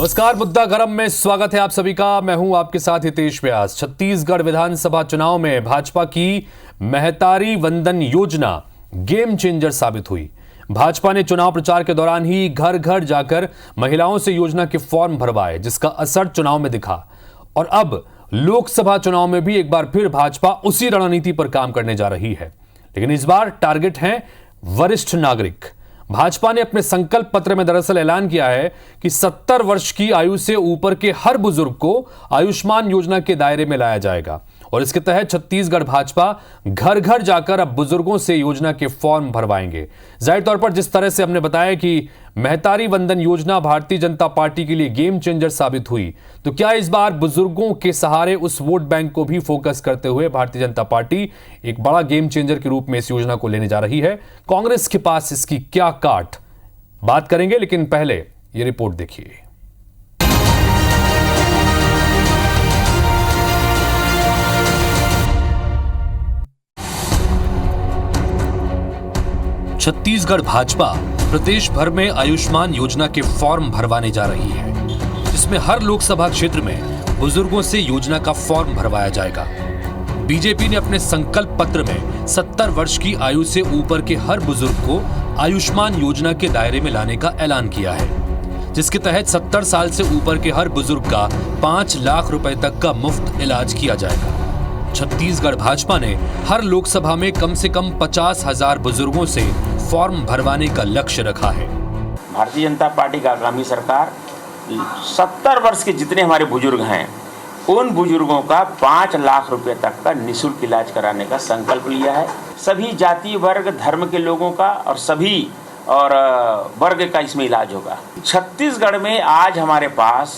नमस्कार, मुद्दा गरम में स्वागत है आप सभी का। मैं हूं आपके साथ हितेश व्यास। छत्तीसगढ़ विधानसभा चुनाव में भाजपा की महतारी वंदन योजना गेम चेंजर साबित हुई। भाजपा ने चुनाव प्रचार के दौरान ही घर घर जाकर महिलाओं से योजना के फॉर्म भरवाए, जिसका असर चुनाव में दिखा। और अब लोकसभा चुनाव में भी एक बार फिर भाजपा उसी रणनीति पर काम करने जा रही है, लेकिन इस बार टारगेट है वरिष्ठ नागरिक। भाजपा ने अपने संकल्प पत्र में दरअसल ऐलान किया है कि 70 वर्ष की आयु से ऊपर के हर बुजुर्ग को आयुष्मान योजना के दायरे में लाया जाएगा। और इसके तहत छत्तीसगढ़ भाजपा घर घर जाकर अब बुजुर्गों से योजना के फॉर्म भरवाएंगे। जाहिर तौर पर जिस तरह से हमने बताया कि महतारी वंदन योजना भारतीय जनता पार्टी के लिए गेम चेंजर साबित हुई, तो क्या इस बार बुजुर्गों के सहारे उस वोट बैंक को भी फोकस करते हुए भारतीय जनता पार्टी एक बड़ा गेम चेंजर के रूप में इस योजना को लेने जा रही है? कांग्रेस के पास इसकी क्या काट, बात करेंगे, लेकिन पहले ये रिपोर्ट देखिए। छत्तीसगढ़ भाजपा प्रदेश भर में आयुष्मान योजना के फॉर्म भरवाने जा रही है, जिसमें हर लोकसभा क्षेत्र में बुजुर्गों से योजना का फॉर्म भरवाया जाएगा। बीजेपी ने अपने संकल्प पत्र में 70 वर्ष की आयु से ऊपर के हर बुजुर्ग को आयुष्मान योजना के दायरे में लाने का ऐलान किया है, जिसके तहत 70 साल से ऊपर के हर बुजुर्ग का 5 लाख रुपए तक का मुफ्त इलाज किया जाएगा। छत्तीसगढ़ भाजपा ने हर लोकसभा में कम से कम 50,000 बुजुर्गों से फॉर्म भरवाने का लक्ष्य रखा है। भारतीय जनता पार्टी का आगामी सरकार 70 वर्ष के जितने हमारे बुजुर्ग हैं, उन बुजुर्गों का 5 लाख रुपए तक का निःशुल्क इलाज कराने का संकल्प लिया है। सभी जाति वर्ग धर्म के लोगों का और सभी वर्ग का इसमें इलाज होगा। छत्तीसगढ़ में आज हमारे पास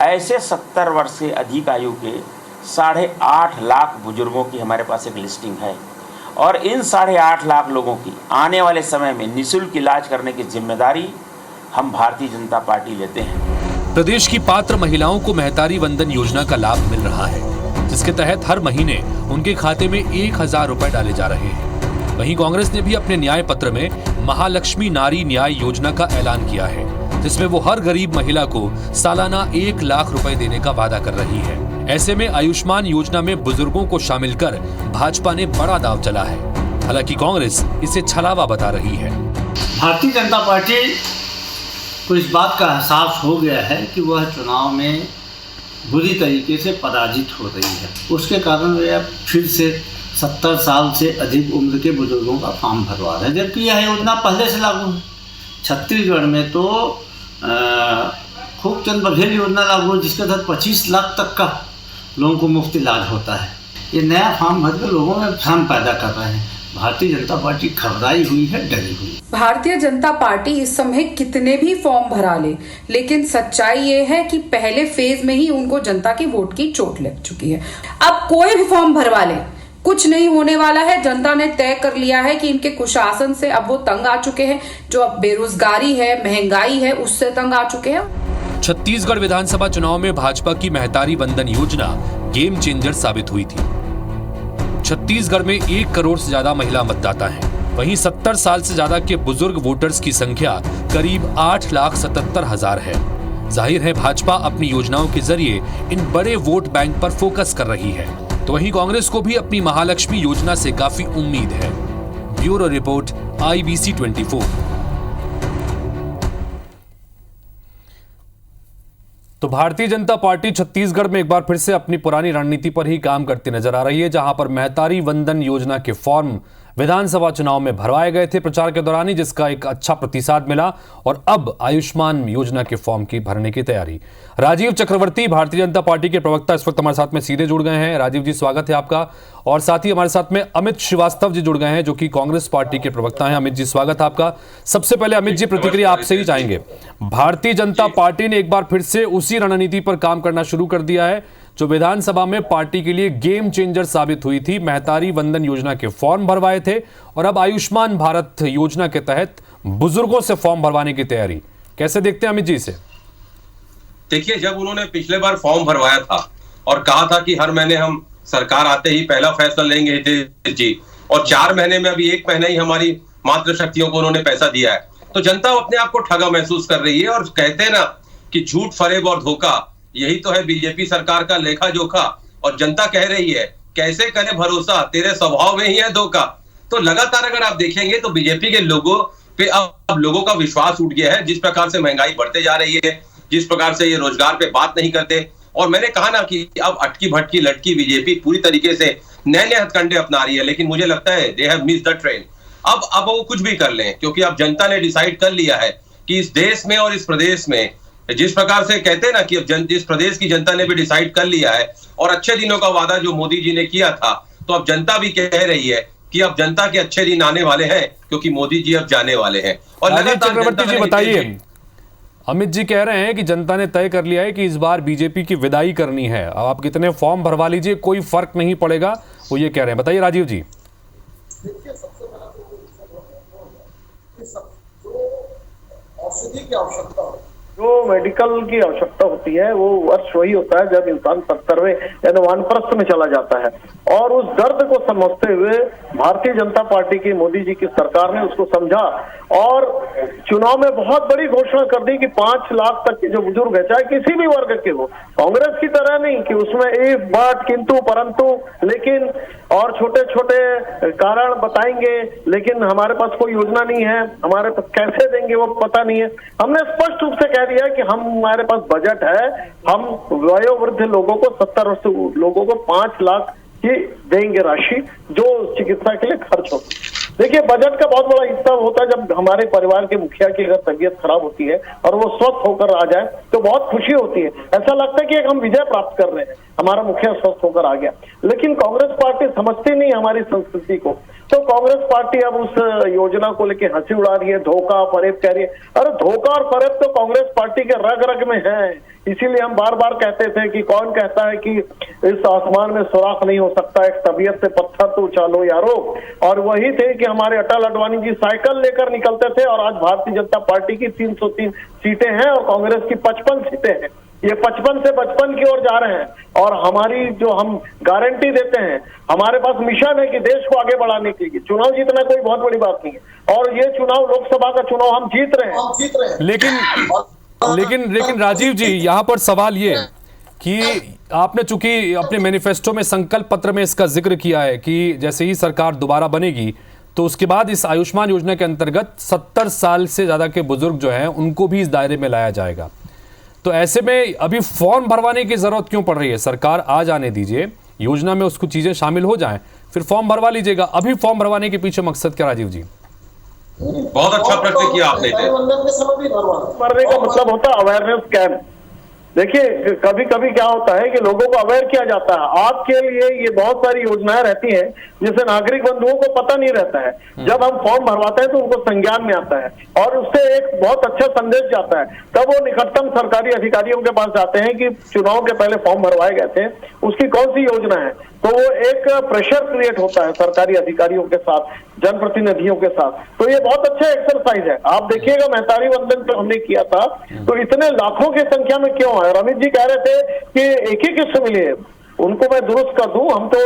ऐसे 70 वर्ष से अधिक आयु के 8.5 लाख बुजुर्गों की हमारे पास एक लिस्टिंग है, और इन 8.5 लाख लोगों की आने वाले समय में निःशुल्क इलाज करने की जिम्मेदारी हम भारतीय जनता पार्टी लेते हैं। प्रदेश की पात्र महिलाओं को महतारी वंदन योजना का लाभ मिल रहा है, जिसके तहत हर महीने उनके खाते में 1,000 रुपए डाले जा रहे हैं। वहीं कांग्रेस ने भी अपने न्याय पत्र में महालक्ष्मी नारी न्याय योजना का ऐलान किया है, जिसमें वो हर गरीब महिला को सालाना 1 लाख रुपए देने का वादा कर रही है। ऐसे में आयुष्मान योजना में बुजुर्गों को शामिल कर भाजपा ने बड़ा दांव चला है। हालांकि कांग्रेस इसे छलावा बता रही है। भारतीय जनता पार्टी को इस बात का एहसास हो गया है कि वह चुनाव में बुरी तरीके से पराजित हो रही है। उसके कारण वे अब फिर से 70 साल से अधिक उम्र के बुजुर्गों का फॉर्म भरवा रहे हैं, जबकि यह योजना पहले से लागू है। छत्तीसगढ़ में तो खूब चंद बघेल योजना लागू है, जिसके तहत 25 लाख तक का लोगों को मुफ्त इलाज होता है। ये नया फॉर्म भर के लोगों में भ्रम पैदा कर रहे हैं। भारतीय जनता पार्टी घबराई हुई है, डरी हुई। भारतीय जनता पार्टी इस समय कितने भी फॉर्म भरा ले, लेकिन सच्चाई ये है कि पहले फेज में ही उनको जनता की वोट की चोट लग चुकी है। अब कोई भी फॉर्म भरवा ले, कुछ नहीं होने वाला है। जनता ने तय कर लिया है कि इनके कुशासन से अब वो तंग आ चुके हैं। जो अब बेरोजगारी है, महंगाई है, उससे तंग आ चुके हैं। छत्तीसगढ़ विधानसभा चुनाव में भाजपा की महतारी वंदन योजना गेम चेंजर साबित हुई थी। छत्तीसगढ़ में 1 करोड़ से ज्यादा महिला मतदाता हैं। वहीं 70 साल से ज्यादा के बुजुर्ग वोटर्स की संख्या करीब 8,77,000 है। जाहिर है भाजपा अपनी योजनाओं के जरिए इन बड़े वोट बैंक पर फोकस कर रही है। तो वहीं कांग्रेस को भी अपनी महालक्ष्मी योजना से काफी उम्मीद है। Bureau report, IBC 24। तो भारतीय जनता पार्टी छत्तीसगढ़ में एक बार फिर से अपनी पुरानी रणनीति पर ही काम करती नजर आ रही है, जहां पर महतारी वंदन योजना के फॉर्म विधानसभा चुनाव में भरवाए गए थे प्रचार के दौरान ही, जिसका एक अच्छा प्रतिसाद मिला। और अब आयुष्मान योजना के फॉर्म की भरने की तैयारी। राजीव चक्रवर्ती, भारतीय जनता पार्टी के प्रवक्ता, इस वक्त हमारे साथ में सीधे जुड़ गए हैं। राजीव जी, स्वागत है आपका। और साथ ही हमारे साथ में अमित श्रीवास्तव जी जुड़ गए हैं, जो कि कांग्रेस पार्टी के प्रवक्ता हैं। अमित जी, स्वागत है आपका। सबसे पहले अमित जी, प्रतिक्रिया आपसे ही चाहेंगे। भारतीय जनता पार्टी ने एक बार फिर से उसी रणनीति पर काम करना शुरू कर दिया है जो विधानसभा में पार्टी के लिए गेम चेंजर साबित हुई थी। महतारी वंदन योजना के फॉर्म भरवाए थे और अब आयुष्मान भारत योजना के तहत बुजुर्गों से फॉर्म भरवाने की तैयारी। कैसे देखते हैं अमित जी इसे? देखिए, जब उन्होंने पिछले बार फॉर्म भरवाया था और कहा था कि हर महीने हम सरकार आते ही पहला फैसला लेंगे हितेश जी, और 4 महीने में अभी 1 महीना ही हमारी मातृ शक्तियों को उन्होंने पैसा दिया है, तो जनता अपने आप को ठगा महसूस कर रही है। और कहते हैं ना कि झूठ, फरेब और धोखा, यही तो है बीजेपी सरकार का लेखा जोखा। और जनता कह रही है कैसे करे भरोसा, तेरे स्वभाव में ही है धोखा। तो लगातार अगर आप देखेंगे तो बीजेपी के लोगों पे अब लोगों का विश्वास उठ गया है। जिस प्रकार से महंगाई बढ़ते जा रही है, जिस प्रकार से ये रोजगार पे बात नहीं करते, और मैंने कहा ना कि अब अटकी भटकी लटकी बीजेपी पूरी तरीके से नए नए हथकंडे अपना रही है, लेकिन मुझे लगता है they have missed the train. अब वो कुछ भी कर लें, क्योंकि अब जनता ने डिसाइड कर लिया है कि इस देश में और इस प्रदेश में, जिस प्रकार से कहते हैं ना कि अब जिस प्रदेश की जनता ने भी डिसाइड कर लिया है, और अच्छे दिनों का वादा जो मोदी जी ने किया था, तो अब जनता भी कह रही है कि अब जनता के अच्छे दिन आने वाले हैं, क्योंकि मोदी जी अब जाने वाले हैं। और राजीव चक्रवर्ती जी बताइए, अमित जी कह रहे हैं कि जनता ने तय कर लिया है कि इस बार बीजेपी की विदाई करनी है, अब आप कितने फॉर्म भरवा लीजिए कोई फर्क नहीं पड़ेगा, वो ये कह रहे हैं। बताइए राजीव जी। देखिए, सबसे पहला जो औषधि की आवश्यकता हो, जो मेडिकल की आवश्यकता होती है, वो वर्ष वही होता है जब इंसान 70वें या 90 में चला जाता है। और उस दर्द को समझते हुए भारतीय जनता पार्टी की, मोदी जी की सरकार ने उसको समझा और चुनाव में बहुत बड़ी घोषणा कर दी कि 5 लाख तक के जो बुजुर्ग है, चाहे किसी भी वर्ग के हो, कांग्रेस की तरह नहीं कि उसमें इफ, बट, किंतु, परंतु, लेकिन और छोटे छोटे कारण बताएंगे, लेकिन हमारे पास कोई योजना नहीं है, हमारे पास कैसे देंगे वो पता नहीं है। हमने स्पष्ट रूप से कह दिया कि हमारे पास बजट है, हम वयोवृद्ध लोगों को, 70 वर्ष लोगों को 5 लाख की देंगे राशि जो चिकित्सा के लिए खर्च हो। देखिए, बजट का बहुत बड़ा हिस्सा होता है जब हमारे परिवार के मुखिया की अगर तबीयत खराब होती है और वो स्वस्थ होकर आ जाए तो बहुत खुशी होती है, ऐसा लगता है कि एक हम विजय प्राप्त कर रहे हैं, हमारा मुखिया स्वस्थ होकर आ गया। लेकिन कांग्रेस पार्टी समझती नहीं हमारी संस्कृति को, तो कांग्रेस पार्टी अब उस योजना को लेकर हंसी उड़ा रही है, धोखा फरेब कह रही है। अरे धोखा और फरेब तो कांग्रेस पार्टी के रग रग में है, इसीलिए हम बार बार कहते थे कि कौन कहता है कि इस आसमान में सुराख नहीं हो सकता, एक तबीयत से पत्थर तो उछालो यारो। और वही थे कि हमारे अटल अडवाणी जी साइकिल लेकर निकलते थे, और आज भारतीय जनता पार्टी की 303 सीटें हैं और कांग्रेस की 55 सीटें हैं। ये 55 से 55 की ओर जा रहे हैं, और हमारी जो हम गारंटी देते हैं, हमारे पास मिशन है कि देश को आगे बढ़ाने के लिए चुनाव जीतना कोई बहुत बड़ी बात नहीं है, और ये चुनाव लोकसभा का चुनाव हम जीत रहे हैं। लेकिन राजीव जी, यहाँ पर सवाल ये कि आपने चूंकि अपने मैनिफेस्टो में, संकल्प पत्र में इसका जिक्र किया है कि जैसे ही सरकार दोबारा बनेगी तो उसके बाद इस आयुष्मान योजना के अंतर्गत 70 साल से ज्यादा के बुजुर्ग जो हैं उनको भी इस दायरे में लाया जाएगा। तो ऐसे में अभी फॉर्म भरवाने की जरूरत क्यों पड़ रही है? सरकार आ जाने दीजिए, योजना में उसको चीजें शामिल हो जाएं, फिर फॉर्म भरवा लीजिएगा। अभी फॉर्म भरवाने के पीछे मकसद क्या राजीव जी? बहुत अच्छा प्रश्न किया आपने। भरने का मतलब होता है अवेयरनेस कैंप। देखिए, कभी कभी क्या होता है कि लोगों को अवेयर किया जाता है, आपके लिए ये बहुत सारी योजनाएं रहती हैं जिसे नागरिक बंधुओं को पता नहीं रहता है। जब हम फॉर्म भरवाते हैं तो उनको संज्ञान में आता है और उससे एक बहुत अच्छा संदेश जाता है। तब वो निकटतम सरकारी अधिकारियों के पास जाते हैं कि चुनाव के पहले फॉर्म भरवाए गए थे, उसकी कौन सी योजना है। तो वो एक प्रेशर क्रिएट होता है सरकारी अधिकारियों के साथ, जनप्रतिनिधियों के साथ। तो ये बहुत अच्छा एक्सरसाइज है। आप देखिएगा, महतारी वंदन जो हमने किया था तो इतने लाखों की संख्या में क्यों है? अमित जी कह रहे थे कि एक ही किस्त मिली है, उनको मैं दुरुस्त कर दूं, हम तो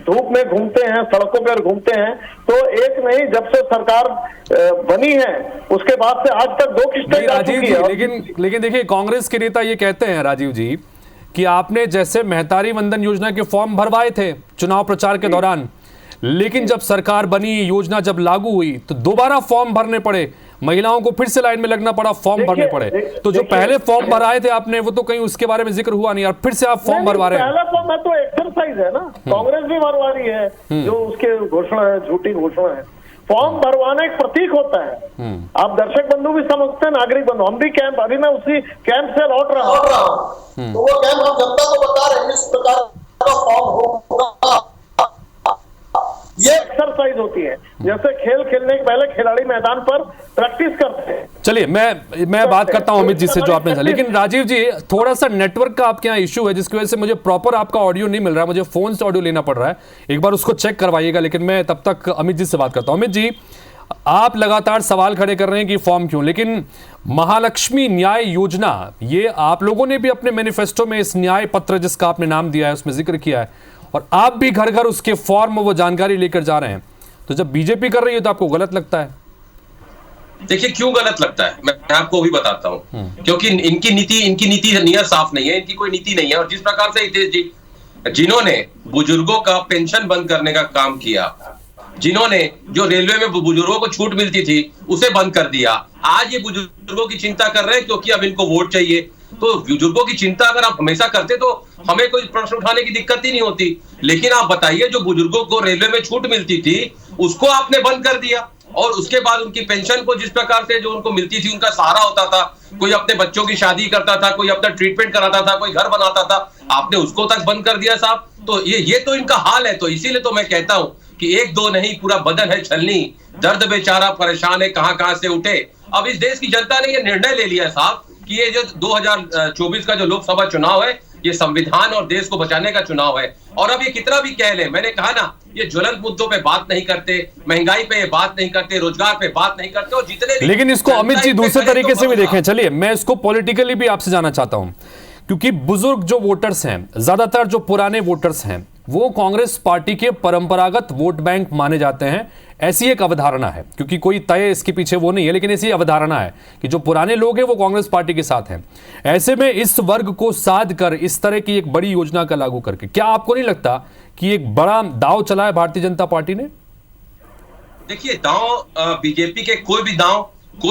धूप में घूमते हैं, सड़कों पर घूमते हैं, तो एक नहीं, जब से सरकार बनी है उसके बाद से आज तक 2 किस्तें जा चुकी है। लेकिन देखिए, कांग्रेस के नेता ये कहते हैं राजीव जी कि आपने जैसे महतारी वंदन योजना के फॉर्म भरवाए थे चुनाव प्रचार के दौरान, लेकिन जब सरकार बनी, योजना जब लागू हुई तो दोबारा फॉर्म भरने पड़े, महिलाओं को फिर से लाइन में लगना पड़ा, फॉर्म भरने पड़े। तो जो पहले फॉर्म भराए थे आपने, वो तो कहीं उसके बारे में जिक्र हुआ नहीं, और फिर से आप फॉर्म भरवा रहे हैं। पहला फॉर्म है तो एक्सरसाइज है ना, कांग्रेस भी भरवा रही है, जो उसके घोषणा है, झूठी घोषणा है। फॉर्म भरवाना एक प्रतीक होता है। आप दर्शक बंधु भी समझते हैं, नागरिक बंधु, हम भी कैंप, अभी मैं उसी कैंप से लौट रहा हूँ, तो वो कैंप हम जनता को बता रहे हैं इस प्रकार का फॉर्म होगा। ये एक्सरसाइज होती है, जैसे खेल खेलने के पहले खिलाड़ी मैदान पर प्रैक्टिस करते हैं। चलिए, मैं बात करता हूं अमित जी से जो आपने, लेकिन राजीव जी, थोड़ा सा नेटवर्क का आपके यहाँ इश्यू है जिसकी वजह से मुझे प्रॉपर आपका ऑडियो नहीं मिल रहा है, मुझे फोन से ऑडियो लेना पड़ रहा है। एक बार उसको चेक करवाइएगा, लेकिन मैं तब तक अमित जी से बात करता हूं। अमित जी, आप लगातार सवाल खड़े कर रहे हैं कि फॉर्म क्यों, लेकिन महालक्ष्मी न्याय योजना, ये आप लोगों ने भी अपने मैनिफेस्टो में इस न्याय पत्र जिसका आपने नाम दिया है उसमें जिक्र किया है, और आप भी घर घर उसके फॉर्म वो जानकारी लेकर जा रहे हैं। तो जब बीजेपी कर रही है तो आपको गलत लगता है? देखिए क्यों गलत लगता है, मैं आपको भी बताता हूं। क्योंकि इनकी नीति नियत साफ नहीं है, इनकी कोई नीति नहीं है। और जिस प्रकार से हितेश जी, जिन्होंने बुजुर्गों का पेंशन बंद करने का काम किया, जिन्होंने जो रेलवे में बुजुर्गों को छूट मिलती थी उसे बंद कर दिया, आज ये बुजुर्गों की चिंता कर रहे हैं क्योंकि अब इनको वोट चाहिए। तो बुजुर्गों की चिंता अगर आप हमेशा करते तो हमें कोई प्रश्न उठाने की दिक्कत ही नहीं होती। लेकिन आप बताइए, जो बुजुर्गों को रेलवे में छूट मिलती थी उसको आपने बंद कर दिया, और उसके बाद उनकी पेंशन को जिस प्रकार से जो उनको मिलती थी, उनका सहारा होता था, कोई अपने बच्चों की शादी करता था, कोई अपना ट्रीटमेंट कराता था, कोई घर बनाता था, आपने उसको तक बंद कर दिया साहब। तो ये तो इनका हाल है। तो इसीलिए तो मैं कहता हूं कि एक दो नहीं, पूरा बदन है छलनी, दर्द बेचारा परेशान है कहां से उठे। अब इस देश की जनता ने ये निर्णय ले लिया है साहब कि ये जो 2024 का जो लोकसभा चुनाव है, ये संविधान और देश को बचाने का चुनाव है। और अब ये कितना भी कह ले, मैंने कहा ना, ये ज्वलंत मुद्दों पे बात नहीं करते, महंगाई पे ये बात नहीं करते, रोजगार पे बात नहीं करते, और जितने भी लेकिन इसको अमित जी दूसरे तरीके से भी देखें। चलिए मैं इसको पॉलिटिकली भी आपसे जानना चाहता हूं, क्योंकि बुजुर्ग जो वोटर्स हैं, ज्यादातर जो पुराने वोटर्स हैं, वो कांग्रेस पार्टी के परंपरागत वोट बैंक माने जाते हैं। ऐसी एक अवधारणा है, क्योंकि कोई तय इसके पीछे वो नहीं है, लेकिन ऐसी अवधारणा है कि जो पुराने लोग हैं वो कांग्रेस पार्टी के साथ हैं। ऐसे में इस वर्ग को साध कर इस तरह की एक बड़ी योजना का लागू करके, क्या आपको नहीं लगता कि एक बड़ा दांव चला है भारतीय जनता पार्टी ने? देखिए, दांव बीजेपी के कोई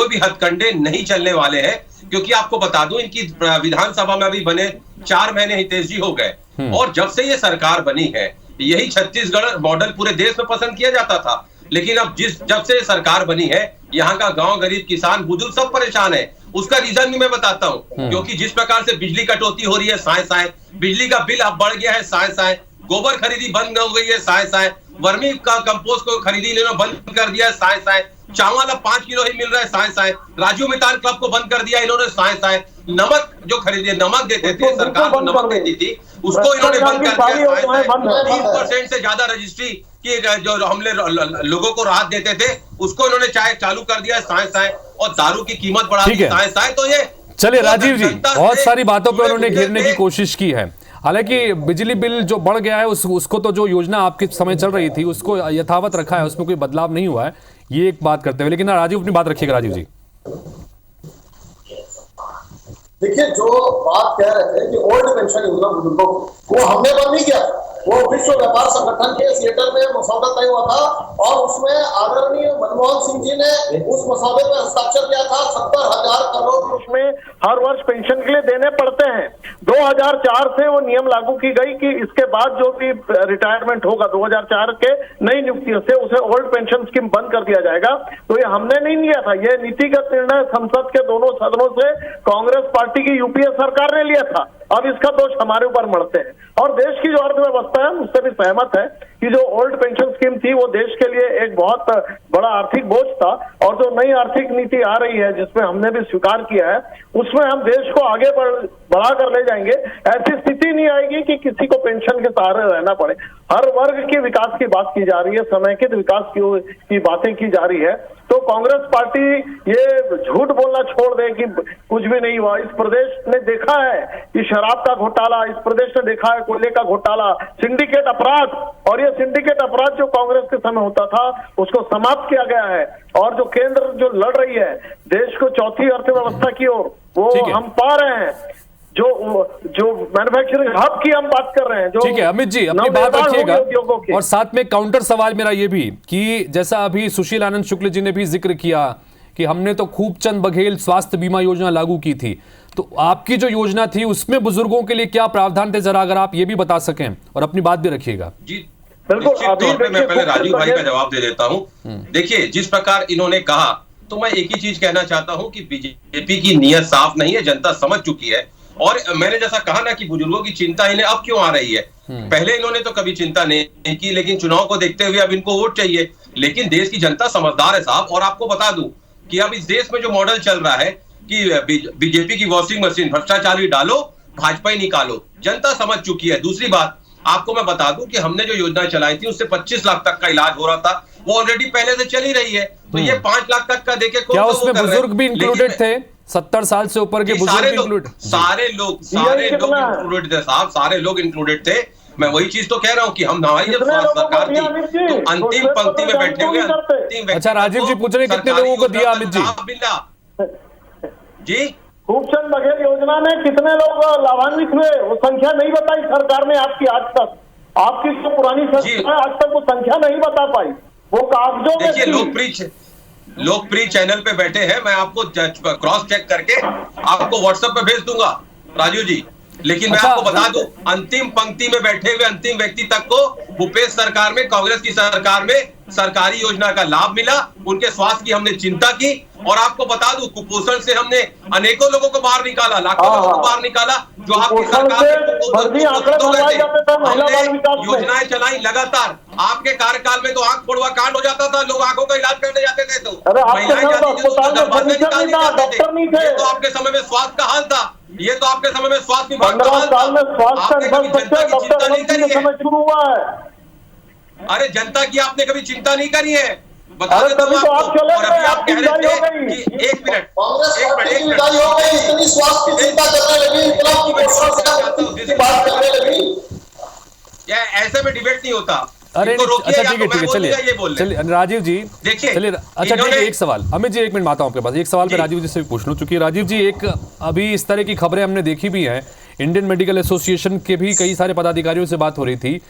भी हथकंडे नहीं चलने वाले हैं, क्योंकि आपको बता दूं, इनकी विधानसभा में अभी बने 4 महीने हितेश जी हो गए, और जब से ये सरकार बनी है, यही छत्तीसगढ़ मॉडल पूरे देश में पसंद किया जाता था। लेकिन अब जब से सरकार बनी है, यहाँ का गांव, गरीब, किसान, बुजुर्ग सब परेशान है। उसका रीजन भी मैं बताता हूँ, क्योंकि जिस प्रकार से बिजली कटौती हो रही है, साए बिजली का बिल अब बढ़ गया है, साए गोबर खरीदी बंद हो गई है, साए वर्मी का कंपोस्ट को खरीदी लेना बंद कर दिया है, साए चावल अब 5 किलो ही मिल रहा है, साए राजू मितान क्लब को बंद कर दिया इन्होंने, साए नमक जो खरीदे, नमक देते थे, सरकार को नमक देती थी, उसको इन्होंने बंद कर दिया। 3% से ज्यादा रजिस्ट्री की जो हमने लोगों को राहत देते थे, उसको इन्होंने चालू कर दिया, साए और दारू की कीमत बढ़ा दी, साए। तो ये चलिए राजीव जी, बहुत सारी बातों पर उन्होंने घेरने की कोशिश की है। हालांकि बिजली बिल जो बढ़ गया है, उसको तो जो योजना आपके समय चल रही थी उसको यथावत रखा है, उसमें कोई बदलाव नहीं हुआ है, ये एक बात करते हुए। लेकिन राजीव अपनी बात रखिएगा। राजीव जी, देखिए, जो बात कह रहे थे कि ओल्ड पेंशन योजना बुजुर्गों को, वो हमने बंद नहीं किया, वो विश्व व्यापार संगठन के सिएटल में मसौदा तय हुआ था, और उसमें आदरणीय मनमोहन सिंह जी ने उस मसौदे पर हस्ताक्षर किया था। 70,000 करोड़ उसमें हर वर्ष पेंशन के लिए देने पड़ते हैं। 2004 से वो नियम लागू की गई कि इसके बाद जो भी रिटायरमेंट होगा 2004 के नई नियुक्तियों से, उसे ओल्ड पेंशन स्कीम बंद कर दिया जाएगा। तो ये हमने नहीं लिया था, ये नीतिगत निर्णय संसद के दोनों सदनों से कांग्रेस पार्टी की यूपीए सरकार ने लिया था। अब इसका दोष हमारे ऊपर मढ़ते हैं, और देश की जो अर्थव्यवस्था है उससे भी सहमत है कि जो ओल्ड पेंशन स्कीम थी वो देश के लिए एक बहुत बड़ा आर्थिक बोझ था, और जो नई आर्थिक नीति आ रही है जिसमें हमने भी स्वीकार किया है, उसमें हम देश को आगे बढ़ा कर ले जाएंगे। ऐसी स्थिति नहीं आएगी कि किसी को पेंशन के सहारे रहना पड़े। हर वर्ग के विकास की बात की जा रही है, समेकित विकास की बातें की जा रही है। तो कांग्रेस पार्टी ये झूठ बोलना छोड़ दे कि कुछ भी नहीं हुआ। इस प्रदेश ने देखा है कि शराब का घोटाला, इस प्रदेश ने देखा है कोयले का घोटाला, सिंडिकेट अपराध, और ये सिंडिकेट अपराध जो कांग्रेस के समय होता था उसको समाप्त किया गया है। और जो केंद्र जो लड़ रही है देश को चौथी अर्थव्यवस्था की ओर, वो हम पा रहे हैं। जो मैन्युफैक्चरिंग हब की हम बात कर रहे हैं, जो ठीक है अमित जी अपनी बात रखिएगा। और साथ में काउंटर सवाल मेरा ये भी कि जैसा अभी सुशील आनंद शुक्ल जी ने भी जिक्र किया कि हमने तो खूब चंद बघेल स्वास्थ्य बीमा योजना लागू की थी, तो आपकी जो योजना थी उसमें बुजुर्गों के लिए क्या प्रावधान थे, जरा अगर आप ये भी बता सकें और अपनी बात भी रखिएगा। जी बिल्कुल, मैं पहले राजू भाई का जवाब दे देता हूं। देखिए, जिस प्रकार इन्होंने कहा, तो मैं एक ही चीज कहना चाहता हूं कि बीजेपी की नीयत साफ नहीं है, जनता समझ चुकी है। और मैंने जैसा कहा ना कि बुजुर्गों की चिंता इन्हें अब क्यों आ रही है, पहले इन्होंने तो कभी चिंता नहीं की, लेकिन चुनाव को देखते हुए अब इनको वोट चाहिए। लेकिन देश की जनता समझदार है साहब, और आपको बता दूं कि अब इस देश में जो मॉडल चल रहा है कि बीजेपी की वॉशिंग मशीन, भ्रष्टाचार भी डालो, भाजपा ही निकालो, जनता समझ चुकी है। दूसरी बात आपको मैं बता दूं कि हमने जो योजना चलाई थी उससे 25 लाख तक का इलाज हो रहा था, वो ऑलरेडी पहले से चल ही रही है। तो ये 5 लाख तक का देके क्या उसमें बुजुर्ग भी इंक्लूडेड थे? 70 साल से ऊपर के बुजुर्ग इंक्लूडेड? सारे लोग इंक्लूडेड थे साहब, सारे लोग इंक्लूडेड थे। मैं वही चीज तो कह रहा हूँ कि हम हमारी जब सरकार थी तो अंतिम पंक्ति में बैठे हुए अंतिम अच्छा, राजीव जी पूछ रहे कितने लोगों को दिया अमित जी? जी खूबचंद बघेल योजना में कितने लोग लाभान्वित हुए, वो संख्या नहीं बताई सरकार ने आपकी आज तक। आपकी जो पुरानी सरकार आज तक वो संख्या नहीं बता पाई, वो कागजों में। देखिए लोकप्रिय चैनल पे बैठे हैं, मैं आपको क्रॉस चेक करके आपको व्हाट्सएप पे भेज दूंगा राजू जी। लेकिन मैं आपको बता दूं, अंतिम पंक्ति में बैठे हुए अंतिम व्यक्ति तक को भूपेश सरकार में, कांग्रेस की सरकार में सरकारी योजना का लाभ मिला। उनके स्वास्थ्य की हमने चिंता की और आपको बता दूं कुपोषण से हमने अनेकों लोगों को बाहर निकाला, लाखों लोगों को बाहर निकाला। जो आपकी सरकार योजनाएं चलाई लगातार, आपके कार्यकाल में तो आंख फोड़वा कांड हो जाता था, लोग आंखों का इलाज करने जाते थे तो महिलाएं ये तो आपके समय में स्वास्थ्य का हाल था, ये तो आपके समय में स्वास्थ्य विभाग का हाल था। आपने कभी जनता की चिंता नहीं करी है? अरे जनता की आपने कभी चिंता नहीं करी है? बता देता हूं आपको। और अभी आप कह रहे थे कि एक मिनट ऐसे में डिबेट नहीं होता। अरे अच्छा ठीक है चलिए राजीव जी चलिए। अच्छा ठीक है, एक सवाल अमित जी, 1 मिनट आता हूं आपके पास। एक सवाल पे राजीव जी से भी पूछ लूं, चूंकि राजीव जी एक अभी इस तरह की खबरें हमने देखी भी हैं, इंडियन मेडिकल एसोसिएशन के भी कई सारे पदाधिकारियों से बात हो रही थी।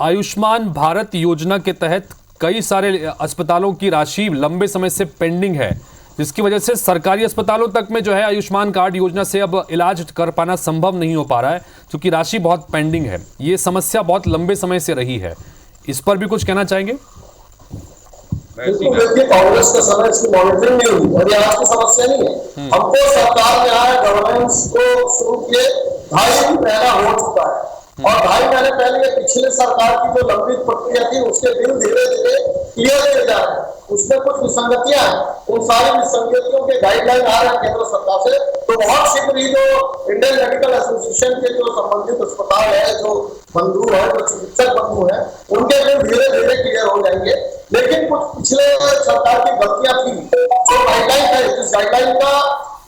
आयुष्मान भारत योजना के तहत कई सारे अस्पतालों की राशि लंबे समय से पेंडिंग है, जिसकी वजह से सरकारी अस्पतालों तक में जो है आयुष्मान कार्ड योजना से अब इलाज कर पाना संभव नहीं हो पा रहा है, क्योंकि राशि बहुत पेंडिंग है। ये समस्या बहुत लंबे समय से रही है, इस पर भी कुछ कहना चाहेंगे? देखिए कांग्रेस के समय इसकी मॉनिटरिंग नहीं हुई और ये आज की समस्या नहीं है। हमको सरकार ने आया गवर्नेंस को शुरू किए 2.5 महीना हो चुका है और 2.5 महीने पहले पिछले सरकार की जो लंबित प्रक्रिया थी उसके बिल धीरे धीरे क्लियर किए जा रहे हैं। उसमें कुछ विसंगतियां हैं, उन सारी विसंगतियों के गाइडलाइन आ रहे हैं केंद्र सरकार से। तो बहुत शीघ्र ही जो इंडियन मेडिकल एसोसिएशन के जो संबंधित अस्पताल है, जो बंधु है, जो चिकित्सक बंधु है, उनके बिल धीरे धीरे क्लियर हो जाएंगे। लेकिन कुछ पिछले सरकार की गलतियां थी, जो गाइडलाइन है, जिस गाइडलाइन का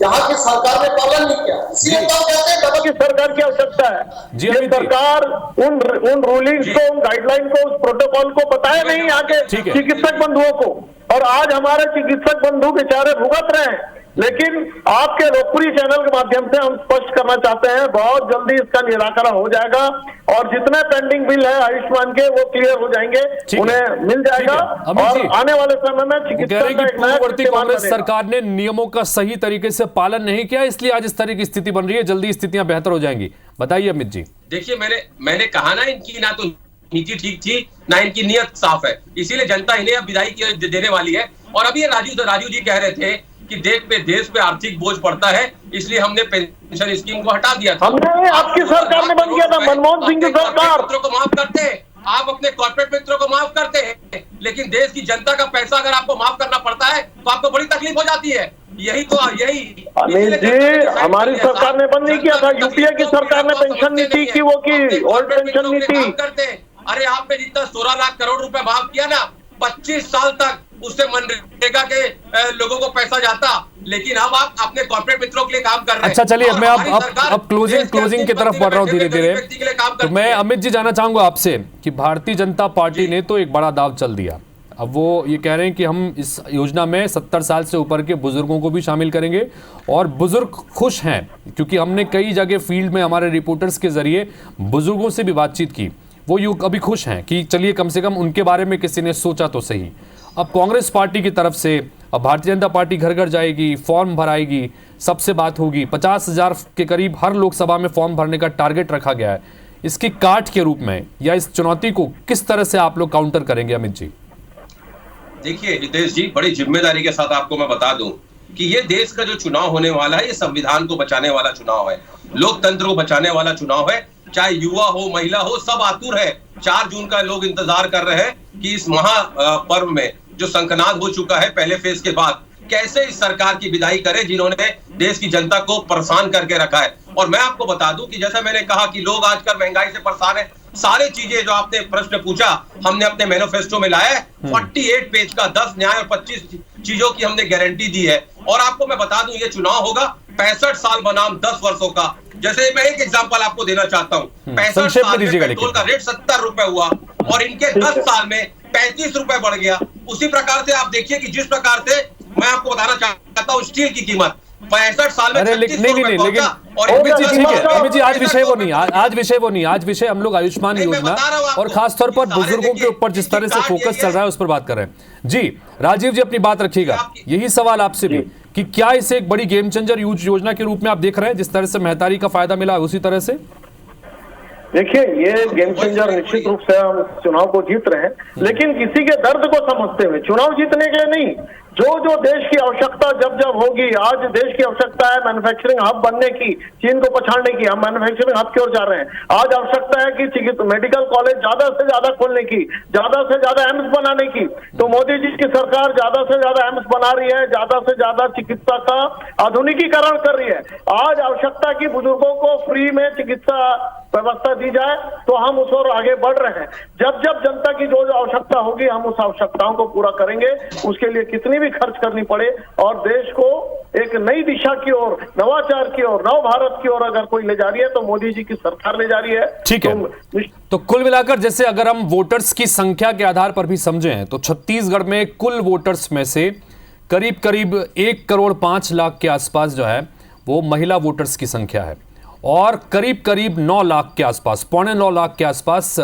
यहाँ की सरकार ने पालन नहीं किया, इसीलिए तो कहते हैं डबल की सरकार की आवश्यकता है। ये सरकार उन रूलिंग्स को, उन गाइडलाइन को, उस प्रोटोकॉल को बताया नहीं आगे चिकित्सक बंधुओं को, और आज हमारे चिकित्सक बंधु बेचारे भुगत रहे हैं। लेकिन आपके लोकप्रिय चैनल के माध्यम से हम स्पष्ट करना चाहते हैं, बहुत जल्दी इसका निराकरण हो जाएगा और जितने पेंडिंग बिल है आयुष्मान के वो क्लियर हो जाएंगे, उन्हें मिल जाएगा। और आने वाले समय में पूर्ववर्ती कांग्रेस सरकार ने नियमों का सही तरीके से पालन नहीं किया, इसलिए आज इस तरह की स्थिति बन रही है। जल्दी स्थितियां बेहतर हो जाएंगी, बताइए अमित जी। देखिए मैंने कहा ना, इनकी ना तो नीति ठीक थी ना इनकी नियत साफ है, इसीलिए जनता इन्हें अब विदाई देने वाली है। और अभी राजू जी कह रहे थे कि देश पे आर्थिक बोझ पड़ता है, इसलिए हमने पेंशन स्कीम को हटा दिया था। हमने आपकी सरकार ने बंद किया था, मनमोहन सिंह की सरकार। मित्रों को माफ करते हैं आप, अपने कॉर्पोरेट मित्रों को माफ करते हैं, लेकिन देश की जनता का पैसा अगर आपको माफ करना पड़ता है तो आपको बड़ी तकलीफ हो जाती है। यही अनिल जी, हमारी सरकार ने बंद नहीं किया था, यूपीए की सरकार ने पेंशन नीति की वो की, ओल्ड पेंशन नीति करते। अरे आपने जितना 16 लाख करोड़ रुपए माफ किया ना, 25 साल तक उससे मनरेगा के लोगों को पैसा जाता, लेकिन अब आप अपने कॉर्पोरेट मित्रों के लिए काम कर रहे हैं। अच्छा चलिए, मैं अब क्लोजिंग की तरफ बढ़ रहा हूं धीरे धीरे। तो मैं अमित जी जानना चाहूंगा आपसे कि भारतीय जनता पार्टी ने तो एक बड़ा दाव चल दिया, अब वो ये कह रहे हैं कि हम इस योजना में 70 साल से ऊपर के बुजुर्गों को भी शामिल करेंगे, और बुजुर्ग खुश हैं क्योंकि हमने कई जगह फील्ड में हमारे रिपोर्टर्स के जरिए बुजुर्गों से भी बातचीत की, वो युग अभी खुश हैं कि चलिए कम से कम उनके बारे में किसी ने सोचा तो सही। अब कांग्रेस पार्टी की तरफ से अब भारतीय जनता पार्टी घर घर जाएगी, फॉर्म भराएगी, सबसे बात होगी, 50,000 के करीब हर लोकसभा में फॉर्म भरने का टारगेट रखा गया है। इसकी काट के रूप में या इस चुनौती को किस तरह से आप लोग काउंटर करेंगे अमित जी? देखिए हितेश जी, बड़ी जिम्मेदारी के साथ आपको मैं बता दूं कि ये देश का जो चुनाव होने वाला है, ये संविधान को बचाने वाला चुनाव है, लोकतंत्र को बचाने वाला चुनाव है। चाहे युवा हो, महिला हो, सब आतुर है। 4 जून का लोग इंतजार कर रहे हैं कि इस महापर्व में जो संकनाद हो चुका है पहले फेज के बाद, कैसे इस सरकार की विदाई करे जिन्होंने देश की जनता को परेशान करके रखा है। और मैं आपको बता दूं कि जैसा मैंने कहा कि लोग आजकल महंगाई से परेशान है, सारी चीजें जो आपने प्रश्न पूछा हमने अपने मैनिफेस्टो में लाया है। 48 पेज का 10 न्याय और 25 चीजों की हमने गारंटी दी है। और आपको मैं बता दूं, ये चुनाव होगा 65 साल बनाम 10 वर्षों का, जैसे मैं एक एग्जांपल आपको देना चाहता हूँ, 65 संक्षेप में साल में दीजिएगा पेट्रोल लेकिन। का रेट 70 रुपए हुआ और इनके 10 साल में 35 रुपए बढ़ गया। उसी प्रकार से आप देखिए कि जिस प्रकार से मैं आपको बताना चाहता हूँ स्टील की कीमत 65 साल में अरे नहीं, लेकिन अमित जी ठीक है, अमित जी आज विषय वो नहीं, आज विषय हम लोग आयुष्मान नहीं, मैं योजना बता रहा हूं आपको, और खासतौर पर कि सारे बुजुर्गों के देखिए, ऊपर जिस तरह से इसकी फोकस कार्ड चल रहा है उस पर बात कर रहे हैं। जी राजीव जी अपनी बात रखिएगा, यही सवाल आपसे भी कि क्या इसे एक बड़ी गेम चेंजर योजना के रूप में आप देख रहे हैं, जिस तरह से मेहतारी का फायदा मिला उसी तरह से? देखिए, ये गेम चेंजर निश्चित रूप से हम चुनाव को जीत रहे हैं, लेकिन किसी के दर्द को समझते हुए, चुनाव जीतने के लिए नहीं, जो जो देश की आवश्यकता जब जब होगी, आज देश की आवश्यकता है मैन्युफैक्चरिंग हब बनने की, चीन को पछाड़ने की, हम मैन्युफैक्चरिंग हब की ओर जा रहे हैं। आज आवश्यकता है कि मेडिकल कॉलेज ज्यादा से ज्यादा खोलने की, ज्यादा से ज्यादा एम्स बनाने की, तो मोदी जी की सरकार ज्यादा से ज्यादा एम्स बना रही है, ज्यादा से ज्यादा चिकित्सा का आधुनिकीकरण कर रही है। आज आवश्यकता की बुजुर्गों को फ्री में चिकित्सा व्यवस्था दी जाए, तो हम उस ओर आगे बढ़ रहे हैं। जब जब जनता की जो जो आवश्यकता होगी, हम उस आवश्यकताओं को पूरा करेंगे। उसके लिए कितनी भी खर्च करनी पड़े, और देश को एक नई दिशा की ओर, नवाचार की ओर, नव भारत की ओर अगर कोई ले जा रही है तो मोदी जी की सरकार ले जा रही है। ठीक है, तो कुल मिलाकर जैसे अगर हम वोटर्स की संख्या के आधार पर भी समझें तो छत्तीसगढ़ में कुल वोटर्स में से करीब करीब 1.5 करोड़ के आसपास जो है वो महिला वोटर्स की संख्या है, और करीब करीब 9 लाख के आसपास, 9.25 लाख के आसपास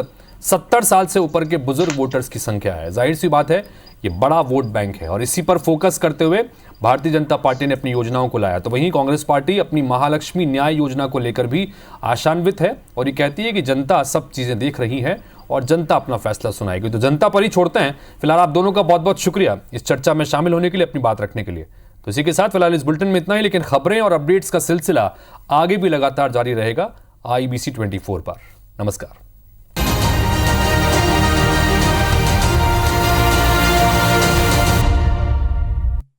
70 साल से ऊपर के बुजुर्ग वोटर्स की संख्या है। जाहिर सी बात है ये बड़ा वोट बैंक है, और इसी पर फोकस करते हुए भारतीय जनता पार्टी ने अपनी योजनाओं को लाया। तो वहीं कांग्रेस पार्टी अपनी महालक्ष्मी न्याय योजना को लेकर भी आशान्वित है, और ये कहती है कि जनता सब चीजें देख रही है और जनता अपना फैसला सुनाएगी। तो जनता पर ही छोड़ते हैं। फिलहाल आप दोनों का बहुत बहुत शुक्रिया इस चर्चा में शामिल होने के लिए, अपनी बात रखने के लिए। तो इसी के साथ फिलहाल इस बुलेटिन में इतना ही, लेकिन खबरें और अपडेट्स का सिलसिला आगे भी लगातार जारी रहेगा IBC 24 पर। नमस्कार।